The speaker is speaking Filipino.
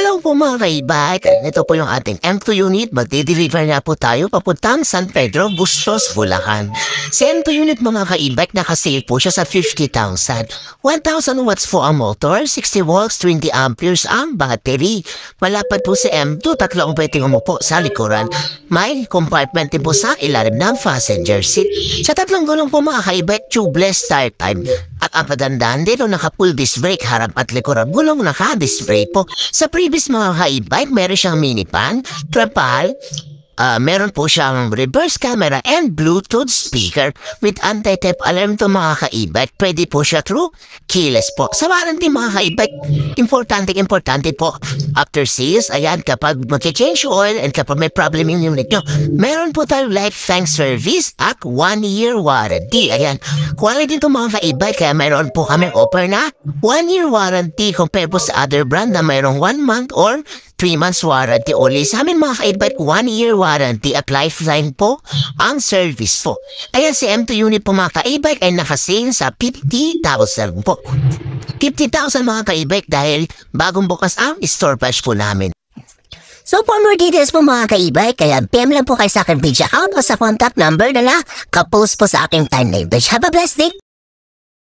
Hello po mga kaibag. Ito po yung ating M2 unit. Magdi-deliver na po tayo papuntang San Pedro, Bustos, Bulacan. Si M2 unit mga kaibag, nakasave po siya sa 50,000. 1,000 watts po ang motor, 60 volts, 20 amperes ang battery. Malapad po si M2, tatlo ang pwedeng umupo sa likuran. May compartment din po sa ilalim ng passenger seat. Sa tatlong gulong po mga kaibag, tubeless start time. At ang kadandaan dito, naka-full disc brake, harap at likuran. Gulong naka-disc brake po. Sa previous mga ka-e-bike, meron siyang minivan, trapal, meron po siyang reverse camera and Bluetooth speaker with anti-theft alarm to mga ka-e-bike. Pwede po siya through keyless po. Sa warranty mga ka-e-bike, importante po. After sales, ayan, kapag mag-change oil and kapag may problem yung unit nyo, meron po tayo lifetime service at 1-year warranty. Ayan, quality to mga ka-e-bike, kaya meron po kami offer na 1-year warranty compare po sa other brand na mayroong 1 month or 3 months warranty only. Sa amin mga ka-e-bike, 1-year warranty at lifeline po ang service po. Ayan, si M2 unit po mga ka-e-bike ay nakasale sa 50,000 po. 50,000 mga ka-e-bike dahil bagong bukas ang store price po namin. So for more details po mga ka-e-bike, kaya PM lang po kayo sa akin video account o sa contact number na kapost po sa aking timeline page. Have a blessed day!